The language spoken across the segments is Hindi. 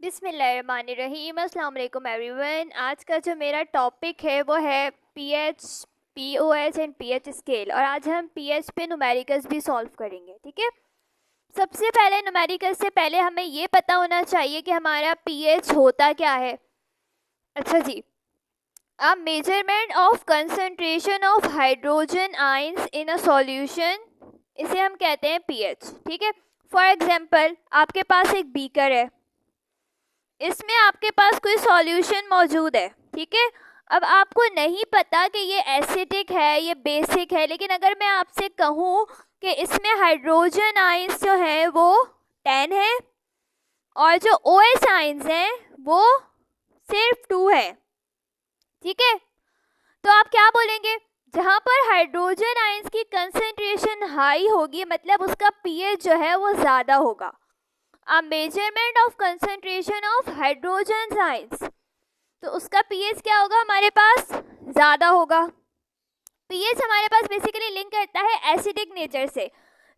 बिस्मिल्लाहिर्रहमानिर्रहीम। अस्सलाम वालेकुम एवरीवन। आज का जो मेरा टॉपिक है वो है pH, pOH and pH scale, और आज हम पीएच पे न्यूमेरिकल्स भी सॉल्व करेंगे। ठीक है, सबसे पहले न्यूमेरिकल्स से पहले हमें ये पता होना चाहिए कि हमारा पीएच होता क्या है। अच्छा जी, a measurement of concentration of hydrogen ions in a solution, इसे हम कहते हैं पीएच। ठीक है, फॉर एग्जांपल आपके पास एक बीकर है, इसमें आपके पास कोई सॉल्यूशन मौजूद है। ठीक है, अब आपको नहीं पता कि ये एसिडिक है, ये बेसिक है, लेकिन अगर मैं आपसे कहूँ कि इसमें हाइड्रोजन आयंस जो हैं वो 10 है और जो OH आयंस हैं वो सिर्फ 2 है। ठीक है, तो आप क्या बोलेंगे? जहाँ पर हाइड्रोजन आयंस की कंसंट्रेशन हाई होगी मतलब उसका पीएच जो है वो ज़्यादा होगा। A measurement of concentration of hydrogen ions, तो उसका पीएच क्या होगा? हमारे पास ज़्यादा होगा। पीएच हमारे पास बेसिकली लिंक करता है एसिडिक नेचर से।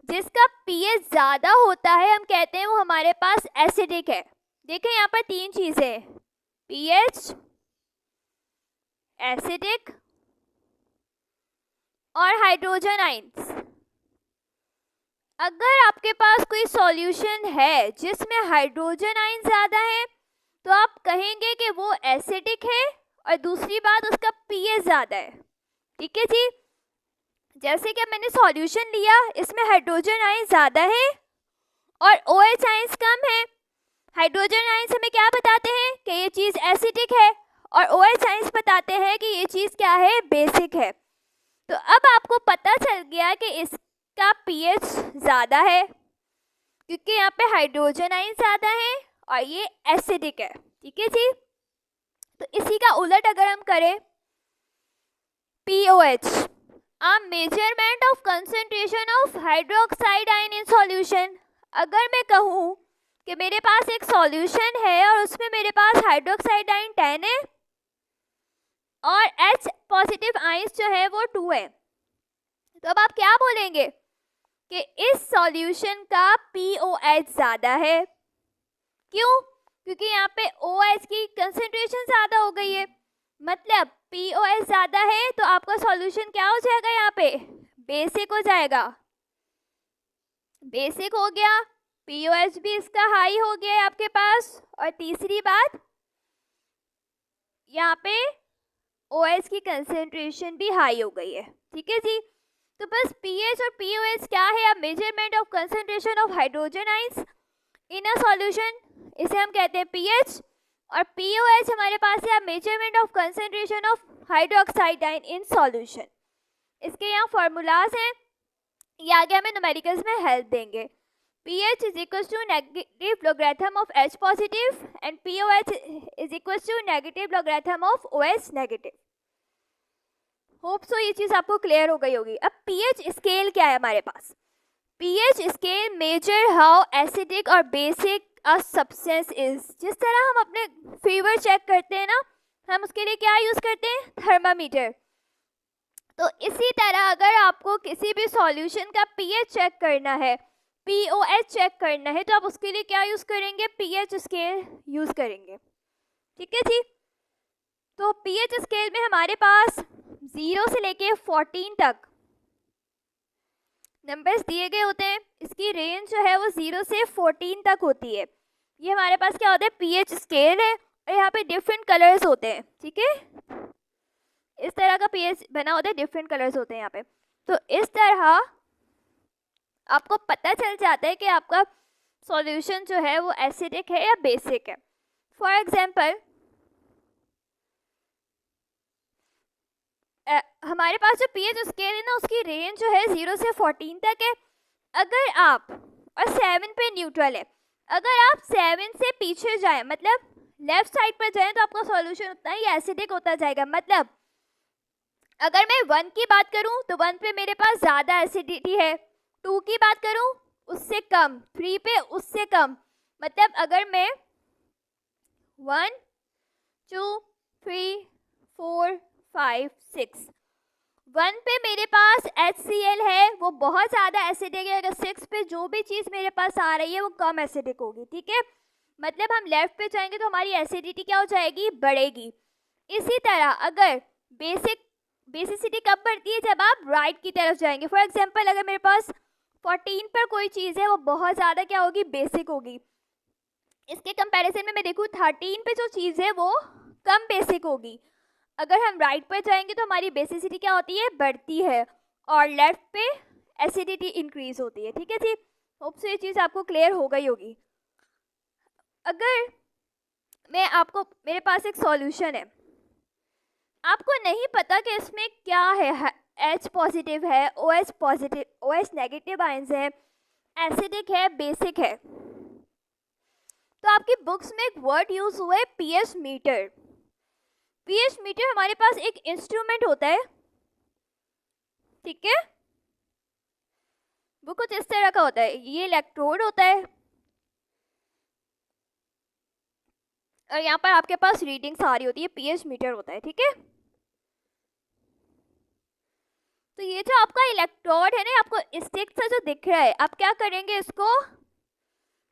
जिसका पीएच ज़्यादा होता है हम कहते हैं वो हमारे पास एसिडिक है। देखें यहाँ पर तीन चीज़ें, पीएच, एसिडिक और हाइड्रोजन आयंस। अगर आपके पास कोई सॉल्यूशन है जिसमें हाइड्रोजन आयन ज़्यादा है तो आप कहेंगे कि वो एसिडिक है, और दूसरी बात उसका पीएच ज़्यादा है। ठीक है जी, जैसे कि मैंने सॉल्यूशन लिया, इसमें हाइड्रोजन आयन ज़्यादा है और OH आयंस कम है। हाइड्रोजन आयंस हमें क्या बताते हैं कि ये चीज़ एसिडिक है, और OH आयंस बताते हैं कि ये चीज़ क्या है? बेसिक है। तो अब आपको पता चल गया कि इसका पीएच ज़्यादा है क्योंकि यहाँ पे हाइड्रोजन आयन ज़्यादा है और ये एसिडिक है। ठीक है जी, तो इसी का उलट अगर हम करें, POH, a measurement of concentration of hydroxide ion in solution. अगर मैं कहूँ कि मेरे पास एक सॉल्यूशन है और उसमें मेरे पास हाइड्रोक्साइड आयन 10 है और H पॉजिटिव आयंस जो है वो 2 है, तो अब आप क्या बोलेंगे कि इस सॉल्यूशन का POH ज़्यादा है। क्यों? क्योंकि यहाँ पे OH की कंसंट्रेशन ज़्यादा हो गई है, मतलब POH ज़्यादा है तो आपका सॉल्यूशन क्या हो जाएगा? यहाँ पे बेसिक हो जाएगा। बेसिक हो गया, POH भी इसका हाई हो गया है आपके पास, और तीसरी बात यहाँ पे OH की कंसंट्रेशन भी हाई हो गई है। ठीक है जी, तो बस पीएच और POH क्या है? अब measurement of concentration of hydrogen ions in a solution, इसे हम कहते हैं पीएच, और POH हमारे पास है measurement of concentration of hydroxide ion in solution. इसके यहाँ फॉर्मूलाज हैं, ये आगे हमें न्यूमेरिकल्स में हेल्प देंगे। pH is equals to negative logarithm of H positive and POH is equals to negative logarithm of OH negative। Hope so ये चीज़ आपको क्लियर हो गई होगी। अब पीएच स्केल क्या है हमारे पास? PH scale measure how acidic और बेसिक अ सब्सटेंस इज। जिस तरह हम अपने फीवर चेक करते हैं ना, हम उसके लिए क्या यूज़ करते हैं? थर्मामीटर। तो इसी तरह अगर आपको किसी भी सॉल्यूशन का पीएच चेक करना है, POH चेक करना है, तो आप उसके लिए क्या यूज़ करेंगे? पीएच स्केल यूज़ करेंगे। ठीक है जी, तो पीएच स्केल में हमारे पास 0 से लेके 14 तक नंबर्स दिए गए होते हैं। इसकी रेंज जो है वो 0 से 14 तक होती है। ये हमारे पास क्या होता है? पीएच स्केल है, और यहाँ पे डिफरेंट कलर्स होते हैं। ठीक है, इस तरह का पीएच बना होता है, डिफरेंट कलर्स होते हैं यहाँ पे। तो इस तरह आपको पता चल जाता है कि आपका सॉल्यूशन जो है वो एसिडिक है या बेसिक है। फॉर एग्जाम्पल हमारे पास जो पीएच स्केल है ना, उसकी रेंज जो है 0 से 14 तक है। अगर आप, और 7 पे न्यूट्रल है, अगर आप 7 से पीछे जाएं, मतलब लेफ्ट साइड पर जाएं, तो आपका सॉल्यूशन उतना ही एसिडिक होता जाएगा। मतलब अगर मैं 1 की बात करूं तो 1 पे मेरे पास ज़्यादा एसिडिटी है, 2 की बात करूं उससे कम, 3 पे उससे कम। मतलब अगर मैं 1 2 3 4 5 6, 1 पे मेरे पास HCl है, वो बहुत ज़्यादा एसिडिक है। अगर 6 पे जो भी चीज़ मेरे पास आ रही है वो कम एसिडिक होगी। ठीक है, मतलब हम लेफ्ट पे जाएंगे तो हमारी एसिडिटी क्या हो जाएगी, बढ़ेगी। इसी तरह अगर बेसिसिटी कब बढ़ती है, जब आप राइट की तरफ जाएंगे। फॉर एग्जांपल अगर मेरे पास 14 पर कोई चीज़ है वो बहुत ज़्यादा क्या होगी, बेसिक होगी। इसके कंपैरिजन में मैं देखूँ 13 पे जो चीज़ है वो कम बेसिक होगी। अगर हम राइट पर जाएंगे तो हमारी बेसिसिटी क्या होती है, बढ़ती है, और लेफ्ट पे एसिडिटी इंक्रीज होती है। ठीक है जी, होप से ये चीज़ आपको क्लियर हो गई होगी। अगर मैं आपको, मेरे पास एक सॉल्यूशन है, आपको नहीं पता कि इसमें क्या है, H पॉजिटिव है, OH positive, OH negative ions है, एसिडिक है, बेसिक है, तो आपकी बुक्स में एक वर्ड यूज हुआ है pH मीटर। pH मीटर हमारे पास एक इंस्ट्रूमेंट होता है, ठीक है, वो कुछ इस तरह का होता है, ये इलेक्ट्रोड होता है और यहाँ पर आपके पास रीडिंग्स आ रही होती है, pH मीटर होता है। ठीक है, तो ये जो आपका इलेक्ट्रोड है ना, आपको स्टिक सा जो दिख रहा है, आप क्या करेंगे, इसको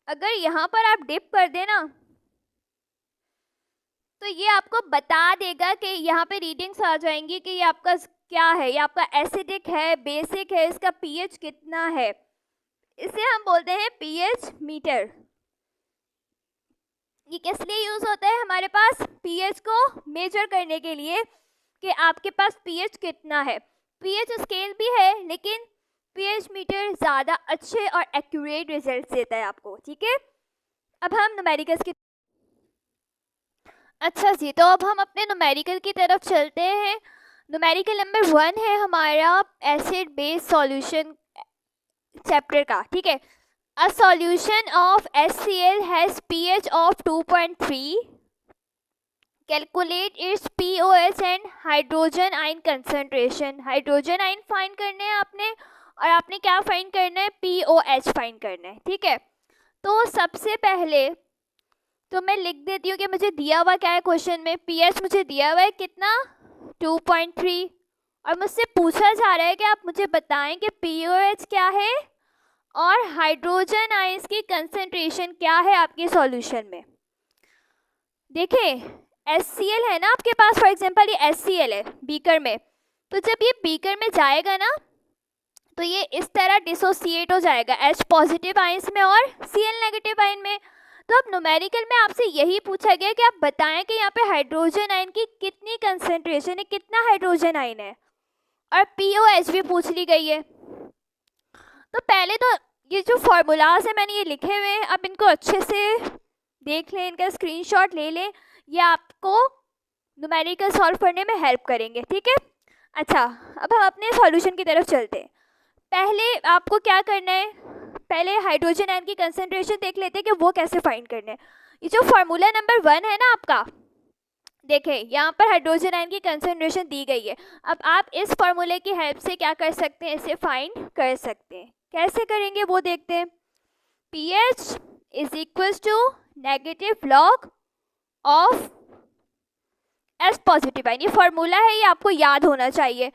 अगर यहाँ पर आप डिप कर देना तो ये आपको बता देगा कि यहाँ पे रीडिंग्स आ जाएंगी कि ये आपका क्या है, ये आपका एसिडिक है, बेसिक है, इसका pH कितना है। इसे हम बोलते हैं pH मीटर। ये किस लिए यूज होता है, हमारे पास pH को मेजर करने के लिए कि आपके पास pH कितना है। pH स्केल भी है लेकिन pH मीटर ज़्यादा अच्छे और एक्यूरेट रिजल्ट देता है आपको। ठीक है, अब हम न्यूमेरिकल्स की, अच्छा जी, तो अब हम अपने न्यूमेरिकल की तरफ चलते हैं। न्यूमेरिकल नंबर 1 है हमारा एसिड बेस सॉल्यूशन चैप्टर का। ठीक है, a solution of HCl has pH of 2.3, calculate its POH and hydrogen ion concentration. Hydrogen ion find करने हैं आपने, और आपने क्या फाइंड करना है, POH फाइंड करना है। ठीक है, तो सबसे पहले तो मैं लिख देती हूँ कि मुझे दिया हुआ क्या है क्वेश्चन में, pH मुझे दिया हुआ है कितना, 2.3, और मुझसे पूछा जा रहा है कि आप मुझे बताएं कि POH क्या है और हाइड्रोजन आयंस की कंसंट्रेशन क्या है आपके सॉल्यूशन में। देखिए HCl है ना आपके पास, फॉर एग्जांपल ये HCl है बीकर में, तो जब ये बीकर में जाएगा ना तो ये इस तरह डिसोसिएट हो जाएगा H पॉजिटिव आयंस में और Cl नेगेटिव आयन में। तो अब न्यूमेरिकल में आपसे यही पूछा गया कि आप बताएं कि यहाँ पे हाइड्रोजन आयन की कितनी कंसंट्रेशन है, कितना हाइड्रोजन आयन है, और POH भी पूछ ली गई है। तो पहले तो ये जो फॉर्मूलाज है मैंने ये लिखे हुए हैं, आप इनको अच्छे से देख लें, इनका स्क्रीनशॉट ले लें, ये आपको न्यूमेरिकल सॉल्व करने में हेल्प करेंगे। ठीक है, अच्छा अब हम अपने सॉल्यूशन की तरफ चलते हैं। पहले आपको क्या करना है, पहले हाइड्रोजन आयन की कंसंट्रेशन देख लेते हैं कि वो कैसे फाइंड करना है। ये जो फार्मूला नंबर 1 है ना आपका, देखें यहाँ पर हाइड्रोजन आयन की कंसंट्रेशन दी गई है। अब आप इस फार्मूले की हेल्प से क्या कर सकते हैं, इसे फाइंड कर सकते हैं। कैसे करेंगे वो देखते हैं। pH is equal to negative log of H positive ion, ये फार्मूला है, ये आपको याद होना चाहिए।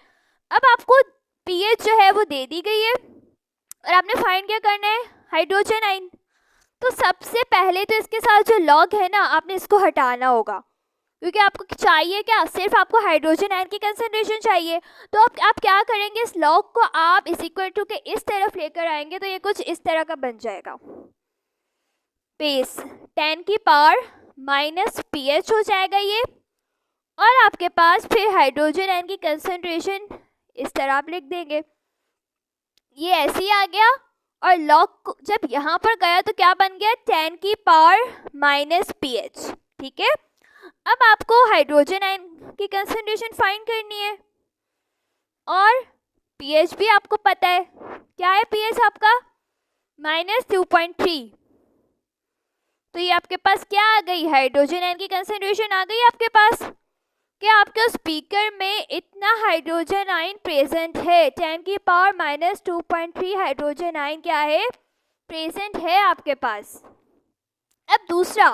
अब आपको pH जो है वो दे दी गई है और आपने फाइंड क्या करना है, हाइड्रोजन आयन। तो सबसे पहले तो इसके साथ जो लॉग है ना, आपने इसको हटाना होगा, क्योंकि आपको चाहिए क्या, सिर्फ आपको हाइड्रोजन आयन की कंसंट्रेशन चाहिए। तो अब आप क्या करेंगे, इस लॉग को आप इज इक्वल टू के इस तरफ लेकर आएंगे तो ये कुछ इस तरह का बन जाएगा, बेस 10 की पावर माइनस pH हो जाएगा ये, और आपके पास फिर हाइड्रोजन आयन की कंसंट्रेशन इस तरह आप लिख देंगे, ये ऐसे ही आ गया, और लॉग जब यहाँ पर गया तो क्या बन गया, 10 की पावर माइनस pH। ठीक है, अब आपको हाइड्रोजन आयन की कंसंट्रेशन फाइंड करनी है, और pH भी आपको पता है, क्या है pH आपका, -2.3। तो ये आपके पास क्या आ गई, हाइड्रोजन आयन की कंसंट्रेशन आ गई आपके पास। क्या आपके उस बीकर में इतना हाइड्रोजन आयन प्रेजेंट है, 10 की पावर -2.3 हाइड्रोजन आयन क्या है, प्रेजेंट है आपके पास। अब दूसरा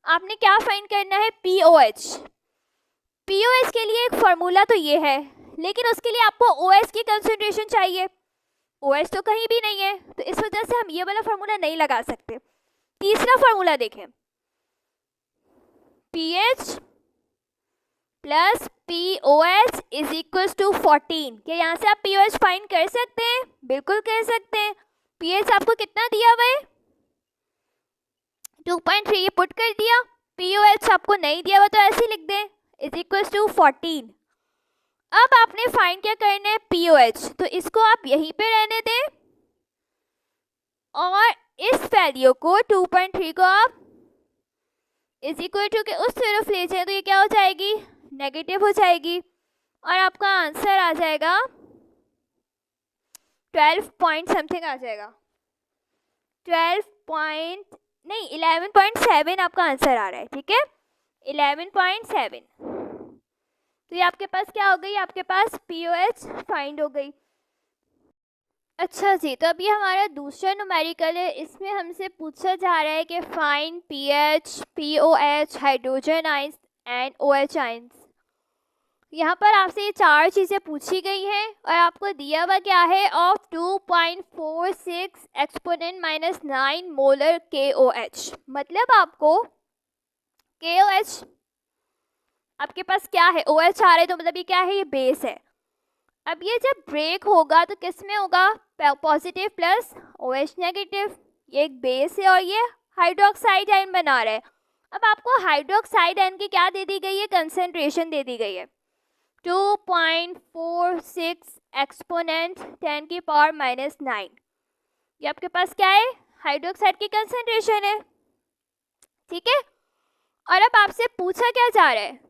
आपने क्या फाइंड करना है, POH। POH के लिए एक फार्मूला तो ये है, लेकिन उसके लिए आपको OH की कंसंट्रेशन चाहिए, OH तो कहीं भी नहीं है, तो इस वजह से हम ये वाला फार्मूला नहीं लगा सकते। तीसरा फार्मूला देखें, pH plus POH is equal to 14। क्या यहाँ से आप POH फाइंड कर सकते हैं? बिल्कुल कर सकते हैं। pH आपको कितना दिया हुआ है? 2.3, ये पुट कर दिया। POH आपको नहीं दिया हुआ तो ऐसे लिख दें, इज इक्वल टू 14। अब आपने फाइंड क्या करना है? POH। तो इसको आप यहीं पे रहने दें और इस वैल्यू को 2.3 को आप इज इक्वल टू के उस तरफ ले जाए तो ये क्या हो जाएगी? नेगेटिव हो जाएगी और आपका आंसर आ जाएगा 12 पॉइंट समथिंग आ जाएगा। 11.7 आपका आंसर आ रहा है, ठीक है, 11.7। तो ये आपके पास क्या हो गई? आपके पास POH फाइंड हो गई। अच्छा जी, तो अभी हमारा दूसरा न्यूमेरिकल है। इसमें हमसे पूछा जा रहा है कि find pH, POH, hydrogen ions and OH ions. यहाँ पर आपसे ये 4 चीज़ें पूछी गई हैं और आपको दिया हुआ क्या है? Of 2.46 exponent minus 9 molar KOH। मतलब आपको KOH आपके पास क्या है? OH आ रहा है तो मतलब ये क्या है? ये बेस है। अब ये जब ब्रेक होगा तो किस में होगा? Positive plus OH negative. ये एक बेस है और ये हाइड्रोक्साइड आयन बना रहा है। अब आपको हाइड्रोक्साइड आयन की क्या दे दी गई है? कंसंट्रेशन दे दी गई है 2.46 एक्सपोनेंट 10 की पावर माइनस 9। ये आपके पास क्या है? हाइड्रोक्साइड की कंसंट्रेशन है, ठीक है। और अब आपसे पूछा क्या जा रहा है?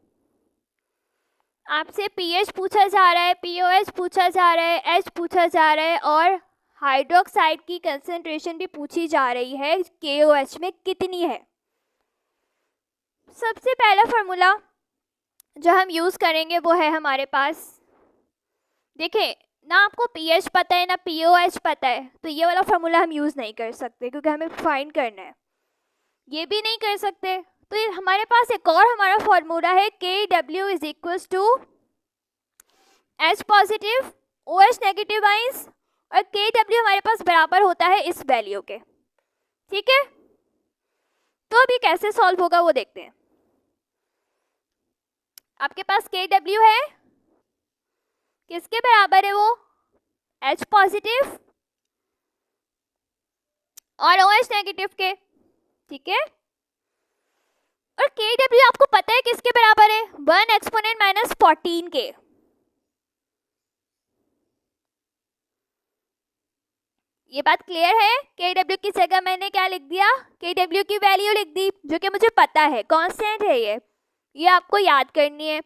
आपसे pH पूछा जा रहा है, POH पूछा जा रहा है, H पूछा जा रहा है और हाइड्रोक्साइड की कंसंट्रेशन भी पूछी जा रही है, KOH में कितनी है। सबसे पहला फॉर्मूला जो हम यूज़ करेंगे वो है हमारे पास, देखिए ना आपको pH पता है ना POH पता है, तो ये वाला फॉर्मूला हम यूज़ नहीं कर सकते क्योंकि हमें फाइंड करना है। ये भी नहीं कर सकते, तो ये हमारे पास एक और हमारा फॉर्मूला है KW is equal to H positive OH negative ions और KW हमारे पास बराबर होता है इस वैल्यू के, ठीक है। तो अभी कैसे सॉल्व होगा वो देखते हैं। आपके पास KW है, किसके बराबर है वो? H पॉजिटिव और OH नेगेटिव के, ठीक है। और KW आपको पता है किसके बराबर है? 1 एक्सपोनेंट माइनस 14 के। ये बात क्लियर है? KW की जगह मैंने क्या लिख दिया? KW की वैल्यू लिख दी जो कि मुझे पता है, कांस्टेंट है ये आपको याद करनी है।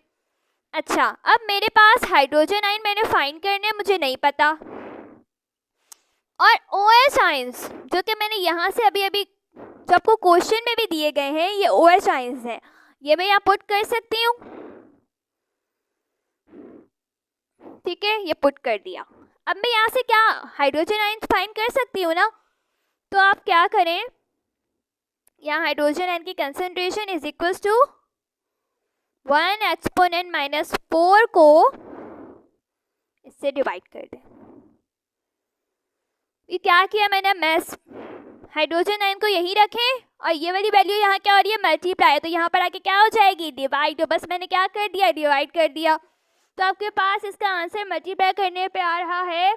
अच्छा, अब मेरे पास हाइड्रोजन आयन मैंने फाइंड करने हैं, मुझे नहीं पता। और OH आयंस जो कि मैंने यहाँ से अभी जो आपको क्वेश्चन में भी दिए गए हैं, ये OH आयंस हैं, ये मैं यहाँ पुट कर सकती हूँ, ठीक है, ये पुट कर दिया। अब मैं यहाँ से क्या हाइड्रोजन आयंस फाइंड कर सकती हूँ ना, तो आप क्या करें, यहाँ हाइड्रोजन आयन की concentration is equal to 1 exponent minus 4 को इससे डिवाइड कर दें। ये क्या किया मैंने? मैस हाइड्रोजन आयन को यही रखें और ये वाली वैल्यू यहाँ क्या हो रही है? मल्टीप्लाई है, तो यहाँ पर आके क्या हो जाएगी? डिवाइड। तो बस मैंने क्या कर दिया? डिवाइड कर दिया। तो आपके पास इसका आंसर मल्टीप्लाई करने पे आ रहा है,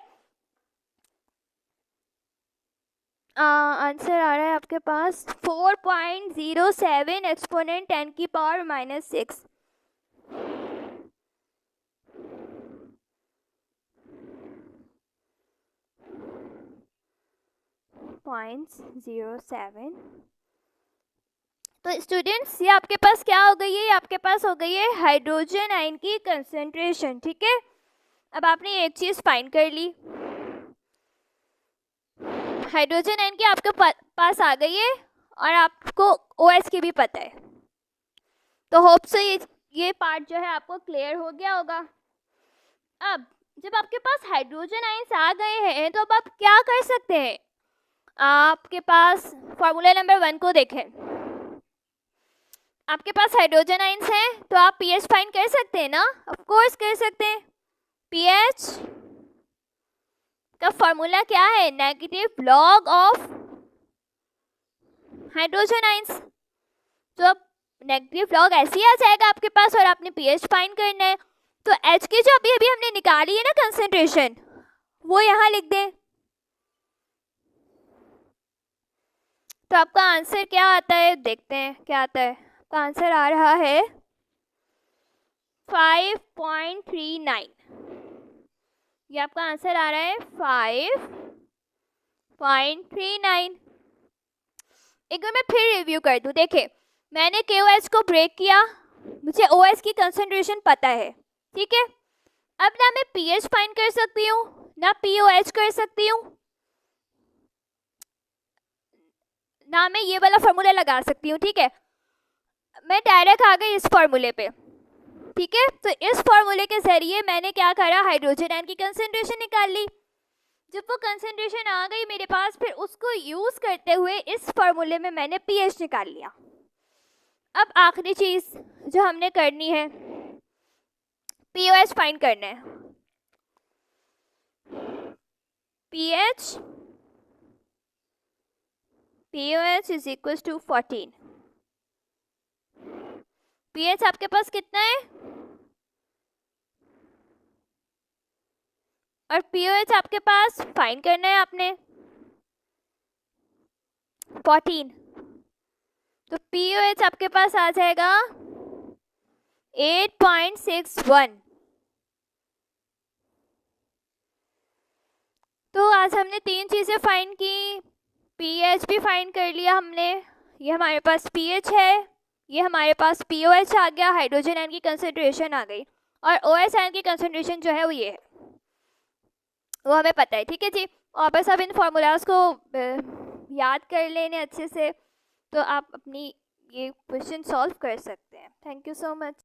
आंसर आ रहा है आपके पास 4.07 एक्सपोनेंट 10 की पावर माइनस 6। तो स्टूडेंट्स ये आपके पास क्या हो गई है? ये आपके पास हो गई है हाइड्रोजन आयन की कंसंट्रेशन, ठीक है। अब आपने एक चीज़ फाइंड कर ली, हाइड्रोजन आयन की आपके पास आ गई है और आपको OH की भी पता है। तो होप से ये पार्ट जो है आपको क्लियर हो गया होगा। अब जब आपके पास हाइड्रोजन आयंस आ गए हैं तो अब आप क्या कर सकते हैं? आपके पास फॉर्मूला नंबर 1 को देखें, आपके पास हाइड्रोजन आयंस हैं तो आप pH फाइंड कर सकते हैं ना? ऑफ कोर्स कर सकते हैं। pH का फॉर्मूला क्या है? Negative log of hydrogen ions. तो अब नेगेटिव लॉग ऐसे ही आ जाएगा आपके पास और आपने पीएच फाइंड करना है। तो एच की जो अभी अभी हमने निकाली है ना कंसेंट्रेशन, वो यहाँ लिख दें। तो आपका आंसर क्या आता है, देखते हैं क्या आता है। आपका आंसर आ रहा है 5.39। ये आपका आंसर आ रहा है 5.39। एक बार मैं फिर रिव्यू कर दूं। देखिए, मैंने KOH को ब्रेक किया, मुझे OH की कंसंट्रेशन पता है, ठीक है। अब ना मैं पीएच फाइंड कर सकती हूँ, ना POH कर सकती हूँ, ना मैं ये वाला फॉर्मूला लगा सकती हूँ, ठीक है। मैं डायरेक्ट आ गई इस फॉर्मूले पे, ठीक है। तो इस फॉर्मूले के जरिए मैंने क्या करा, हाइड्रोजन आयन की कंसंट्रेशन निकाल ली। जब वो कंसंट्रेशन आ गई मेरे पास, फिर उसको यूज करते हुए इस फॉर्मूले में मैंने पीएच निकाल लिया। अब आखिरी चीज जो हमने करनी है, POH फाइंड करना है। POH is equal to 14। PH आपके पास कितना है और POH आपके पास फाइंड करना है आपने 14। तो POH आपके पास आ जाएगा 8.61। तो आज हमने 3 चीजें फाइंड की। पीएच भी फाइंड कर लिया हमने, ये हमारे पास पीएच है, ये हमारे पास POH आ गया, हाइड्रोजन आयन की कंसंट्रेशन आ गई, और OH आयन की कंसंट्रेशन जो है वो ये है, वो हमें पता है, ठीक है जी। और बस अब इन फार्मूलाज को याद कर लेने अच्छे से, तो आप अपनी ये क्वेश्चन सॉल्व कर सकते हैं। Thank you so much.